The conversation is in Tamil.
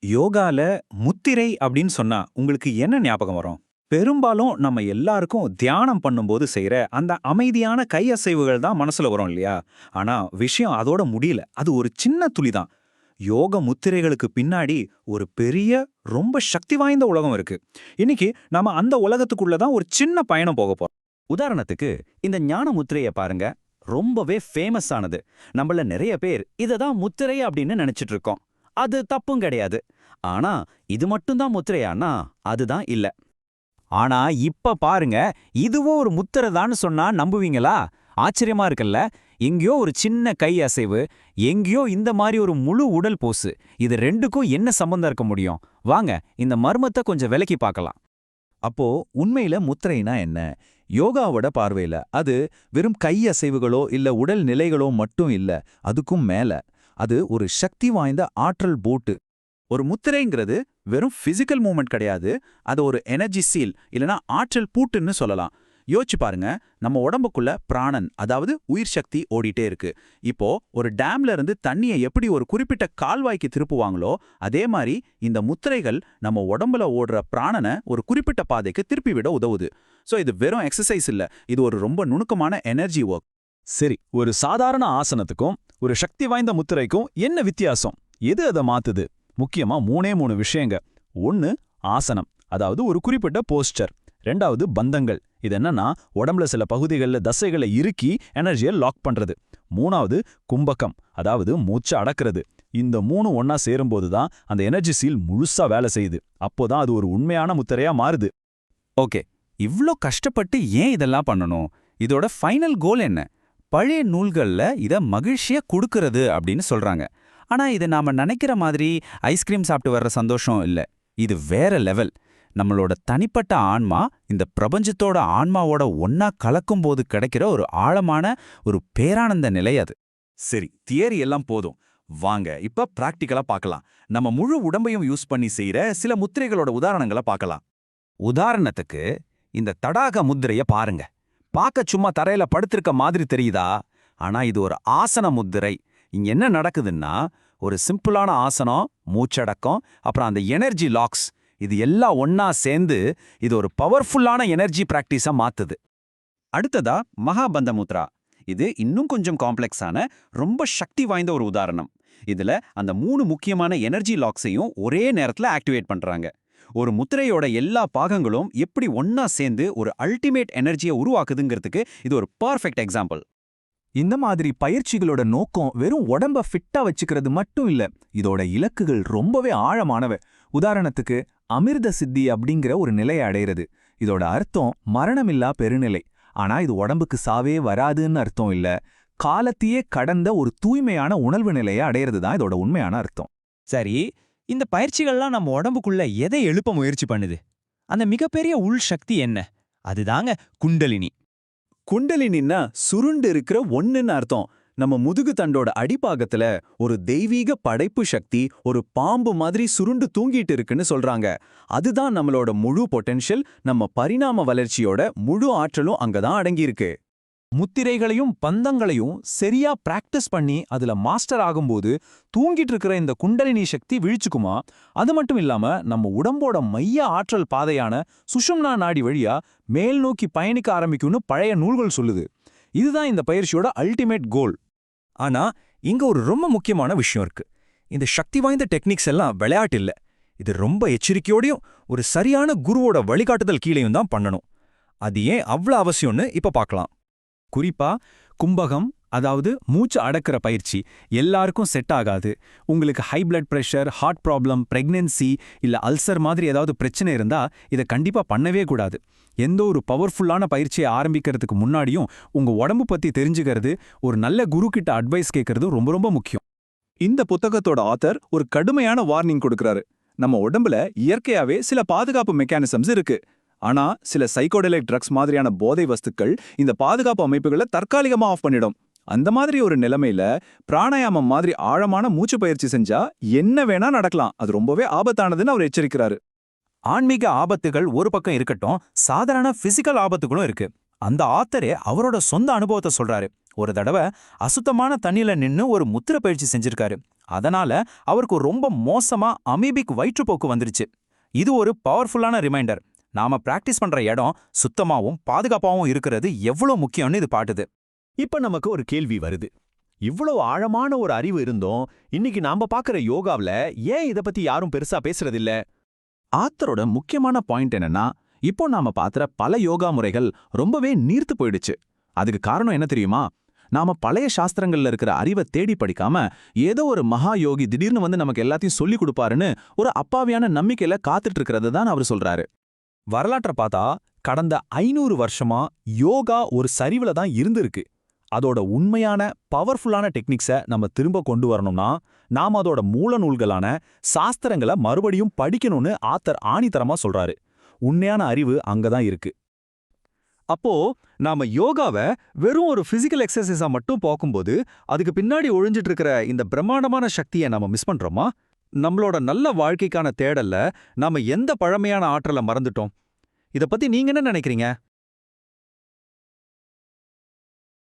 யோகால முத்திரை அப்படின்னு சொன்னா உங்களுக்கு என்ன ஞாபகம் வரும்? பெரும்பாலும் நம்ம எல்லாருக்கும் தியானம் பண்ணும்போது செய்யற அந்த அமைதியான கை அசைவுகள் தான் மனசுல வரும் இல்லையா? ஆனா விஷயம் அதோட முடியல. அது ஒரு சின்ன துளி தான். யோக முத்திரைகளுக்கு பின்னாடி ஒரு பெரிய, ரொம்ப சக்தி வாய்ந்த உலகம் இருக்கு. இன்னைக்கு நாம அந்த உலகத்துக்குள்ள தான் ஒரு சின்ன பயணம் போக போறோம். உதாரணத்துக்கு இந்த ஞான முத்திரைய பாருங்க. ரொம்பவே ஃபேமஸ் ஆனது. நம்மள நிறைய பேர் இத தான் முத்திரை அப்படின்னு நினைச்சிட்டு இருக்கோம். அது தப்பும் கிடையாது. ஆனா இது மட்டும்தான் முத்திரையானா அதுதான் இல்ல. ஆனா இப்ப பாருங்க, இதுவும் ஒரு முத்திரைதான்னு சொன்னா நம்புவீங்களா? ஆச்சரியமா இருக்குல்ல. எங்கேயோ ஒரு சின்ன கை அசைவு, எங்கேயோ இந்த மாதிரி ஒரு முழு உடல் போசு. இது ரெண்டுக்கும் என்ன சம்பந்தம் இருக்க முடியும்? வாங்க இந்த மர்மத்தை கொஞ்சம் விலக்கி பார்க்கலாம். அப்போ உண்மையில முத்திரைனா என்ன? யோகாவோட பார்வையில அது வெறும் கை அசைவுகளோ இல்ல உடல் நிலைகளோ மட்டும் இல்ல, அதுக்கும் மேல. அது ஒரு சக்தி வாய்ந்த ஆற்றல் போட்டு. ஒரு முத்திரைங்கிறது வெறும் பிசிக்கல் மூவ்மெண்ட் கிடையாது, அது ஒரு எனர்ஜி சீல் இல்லனா ஆற்றல் பூட்டுன்னு சொல்லலாம். யோசிச்சு பாருங்க, நம்ம உடம்புக்குள்ள பிராணன், அதாவது உயிர் சக்தி ஓடிட்டே இருக்கு. இப்போ ஒரு டேம்ல இருந்து தண்ணியை எப்படி ஒரு குறிப்பிட்ட கால்வாய்க்கு திருப்புவாங்களோ அதே மாதிரி இந்த முத்திரைகள் நம்ம உடம்புல ஓடுற பிராணனை ஒரு குறிப்பிட்ட பாதைக்கு திருப்பி விட உதவுது. சோ இது வெறும் எக்ஸசைஸ் இல்ல, இது ஒரு ரொம்ப நுணுக்கமான எனர்ஜி ஒர்க். சரி, ஒரு சாதாரண ஆசனத்துக்கும் ஒரு சக்தி வாய்ந்த முத்திரைக்கும் என்ன வித்தியாசம்? எது அதை மாத்துது? முக்கியமா மூணே விஷயங்க. ஒன்னு ஆசனம், அதாவது ஒரு குறிப்பிட்ட போஸ்டர். ரெண்டாவது பந்தங்கள், இது என்னன்னா உடம்புல சில பகுதிகளில் தசைகளை இறுக்கி எனர்ஜியை லாக் பண்றது. மூணாவது கும்பகம், அதாவது மூச்சை அடக்கிறது. இந்த மூணு ஒன்னா சேரும்போது தான் அந்த எனர்ஜி சீல் முழுசா வேலை செய்யுது. அப்போதான் அது ஒரு உண்மையான முத்திரையா மாறுது. ஓகே, இவ்ளோ கஷ்டப்பட்டு ஏன் இதெல்லாம் பண்ணணும்? இதோட ஃபைனல் கோல் என்ன? பழைய நூல்கள்ல இத மகிழ்ச்சியா கொடுக்கறது அப்படின்னு சொல்றாங்க. ஆனா இது நாம நினைக்கிற மாதிரி ஐஸ்கிரீம் சாப்பிட்டு வர்ற சந்தோஷம் இல்ல. இது வேற லெவல். நம்மளோட தனிப்பட்ட ஆன்மா இந்த பிரபஞ்சத்தோட ஆன்மாவோட ஒன்னா கலக்கும்போது கிடைக்கிற ஒரு ஆழமான ஒரு பேரானந்த நிலை அது. சரி, தியரி எல்லாம் போதும். வாங்க இப்ப பிராக்டிக்கலா பார்க்கலாம். நம்ம முழு உடம்பையும் யூஸ் பண்ணி செய்யற சில முத்திரைகளோட உதாரணங்களை பார்க்கலாம். உதாரணத்துக்கு இந்த தடாக முத்திரைய பாருங்க. பார்க்க சும்மா தரையில படுத்திருக்க மாதிரி தெரியுதா? ஆனா இது ஒரு ஆசன முத்திரை. இங்க என்ன நடக்குதுன்னா, ஒரு சிம்பிளான ஆசனம், மூச்சடக்கம், அப்புறம் அந்த எனர்ஜி லாக்ஸ், இது எல்லாம் ஒன்னா சேர்ந்து இது ஒரு பவர்ஃபுல்லான எனர்ஜி பிராக்டிஸா மாத்துது. அடுத்ததா மகாபந்த முத்ரா. இது இன்னும் கொஞ்சம் காம்ப்ளெக்ஸான, ரொம்ப சக்தி வாய்ந்த ஒரு உதாரணம். இதுல அந்த 3 முக்கியமான எனர்ஜி லாக்ஸையும் ஒரே நேரத்துல ஆக்டிவேட் பண்றாங்க. ஒரு முத்திரையோட எல்லா பாகங்களும் எப்படி ஒன்னா சேர்ந்து ஒரு அல்டிமேட் எனர்ஜியை உருவாக்குதுங்கிறதுக்கு இது ஒரு பர்ஃபெக்ட் எக்ஸாம்பிள். இந்த மாதிரி பயிற்சிகளோட நோக்கம் வெறும் உடம்ப ஃபிட்டா வச்சுக்கிறது மட்டும் இல்ல, இதோட இலக்குகள் ரொம்பவே ஆழமானவை. உதாரணத்துக்கு அமிர்த சித்தி அப்படிங்கிற ஒரு நிலையை அடையிறது. இதோட அர்த்தம் மரணமில்லா பெருநிலை. ஆனா இது உடம்புக்கு சாவே வராதுன்னு அர்த்தம் இல்ல, காலத்தையே கடந்த ஒரு தூய்மையான உணர்வு நிலையை அடையிறது தான் இதோட உண்மையான அர்த்தம். சரி, இந்த பயிற்சிகள்லாம் நம்ம உடம்புக்குள்ள எதை எழுப்ப முயற்சி பண்ணுது? அந்த மிகப்பெரிய உள் சக்தி என்ன? அதுதாங்க குண்டலினி. குண்டலினின்னா சுருண்டு இருக்கிற ஒண்ணுன்னு அர்த்தம். நம்ம முதுகு தண்டோட அடிப்பாகத்துல ஒரு தெய்வீக படைப்பு சக்தி ஒரு பாம்பு மாதிரி சுருண்டு தூங்கிட்டு இருக்குன்னு சொல்றாங்க. அதுதான் நம்மளோட முழு பொட்டென்ஷியல், நம்ம பரிணாம வளர்ச்சியோட முழு ஆற்றலும் அங்கதான் அடங்கியிருக்கு. முத்திரைகளையும் பந்தங்களையும் சரியா பிராக்டிஸ் பண்ணி அதுல மாஸ்டர் ஆகும்போது தூங்கிட்டு இருக்கிற இந்த குண்டலினி சக்தி விழிச்சுக்குமா? அது மட்டும் இல்லாம நம்ம உடம்போட மைய ஆற்றல் பாதையான சுஷும்னா நாடி வழியா மேல் நோக்கி பயணிக்க ஆரம்பிக்கும்னு பழைய நூல்கள் சொல்லுது. இதுதான் இந்த பயிற்சியோட அல்டிமேட் கோல். ஆனா இங்க ஒரு ரொம்ப முக்கியமான விஷயம் இருக்கு. இந்த சக்தி வாய்ந்த டெக்னிக்ஸ் எல்லாம் விளையாட்டு இல்ல. இது ரொம்ப எச்சரிக்கையோடையும் ஒரு சரியான குருவோட வழிகாட்டுதல் கீழையும் தான் பண்ணணும். அது ஏன் அவ்வளவு அவசியம்னு இப்ப பார்க்கலாம். குறிப்பா கும்பகம், அதாவது மூச்சு அடக்கிற பயிற்சி எல்லாருக்கும் செட் ஆகாது. உங்களுக்கு high blood pressure, heart problem, pregnancy இல்ல அல்சர் மாதிரி ஏதாவது பிரச்சனை இருந்தா இதை கண்டிப்பா பண்ணவே கூடாது. எந்த ஒரு பவர்ஃபுல்லான பயிற்சியை ஆரம்பிக்கிறதுக்கு முன்னாடியும் உங்க உடம்பு பத்தி தெரிஞ்சுக்கிறது, ஒரு நல்ல குரு கிட்ட அட்வைஸ் கேட்கறது ரொம்ப ரொம்ப முக்கியம். இந்த புத்தகத்தோட ஆத்தர் ஒரு கடுமையான வார்னிங் கொடுக்கறாரு. நம்ம உடம்புல இயற்கையாவே சில பாதுகாப்பு மெக்கானிசம்ஸ் இருக்கு. ஆனா சில சைக்கோடெலிக் ட்ரக்ஸ் மாதிரியான போதை வஸ்துக்கள் இந்த பாதுகாப்பு அமைப்புகளை தற்காலிகமா ஆஃப் பண்ணிடும். அந்த மாதிரி ஒரு நிலைமையில பிராணாயாமம் மாதிரி ஆழமான மூச்சு பயிற்சி செஞ்சா என்ன வேணா நடக்கலாம். அது ரொம்பவே ஆபத்தானதுன்னு அவர் எச்சரிக்கிறாரு. ஆன்மீக ஆபத்துகள் ஒரு பக்கம் இருக்கட்டும், சாதாரண பிசிக்கல் ஆபத்துகளும் இருக்கு. அந்த ஆத்தரே அவரோட சொந்த அனுபவத்தை சொல்றாரு. ஒரு தடவை அசுத்தமான தண்ணியில நின்னு ஒரு முத்திரை பயிற்சி செஞ்சிருக்காரு. அதனால அவருக்கு ரொம்ப மோசமா அமீபிக் வயிற்றுப்போக்கு வந்துருச்சு. இது ஒரு பவர்ஃபுல்லான ரிமைண்டர். நாம பிராக்டிஸ் பண்ற இடம் சுத்தமாவும் பாதுகாப்பாவும் இருக்கிறது எவ்வளவு முக்கியம்னு இது பாட்டுது. இப்ப நமக்கு ஒரு கேள்வி வருது. இவ்வளவு ஆழமான ஒரு அறிவு இருந்தும் இன்னைக்கு நாம பாக்குற யோகாவுல ஏன் இத பத்தி யாரும் பெருசா பேசுறதில்ல? ஆத்தரோட முக்கியமான பாயிண்ட் என்னன்னா, இப்போ நாம பாத்திர பல யோகா முறைகள் ரொம்பவே நீர்த்து போயிடுச்சு. அதுக்கு காரணம் என்ன தெரியுமா? நாம பழைய சாஸ்திரங்கள்ல இருக்கிற அறிவை தேடி படிக்காம ஏதோ ஒரு மகா யோகி திடீர்னு வந்து நமக்கு எல்லாத்தையும் சொல்லி கொடுப்பாருன்னு ஒரு அப்பாவியான நம்பிக்கையில காத்துட்டு இருக்கிறது தான் அவர் சொல்றாரு. வரலாற்றை பார்த்தா கடந்த 500 வருஷமா யோகா ஒரு சரிவுல தான் இருந்திருக்கு. அதோட உண்மையான பவர்ஃபுல்லான டெக்னிக்ஸை நம்ம திரும்ப கொண்டு வரணும்னா நாம அதோட மூல நூல்களான சாஸ்திரங்களை மறுபடியும் படிக்கணும்னு ஆத்தர் ஆணித்தரமா சொல்றாரு. உண்மையான அறிவு அங்கதான் இருக்கு. அப்போ நாம யோகாவை வெறும் ஒரு பிசிக்கல் எக்ஸசைஸா மட்டும் பார்க்கும்போது அதுக்கு பின்னாடி ஒழிஞ்சிட்டு இருக்கிற இந்த பிரம்மாண்டமான சக்தியை நாம மிஸ் பண்றோமா? நம்மளோட நல்ல வாழ்க்கைக்கான தேடல்ல நாம எந்த பழமையான ஆற்றலை மறந்துட்டோம்? இத பத்தி நீங்க என்ன நினைக்கிறீங்க?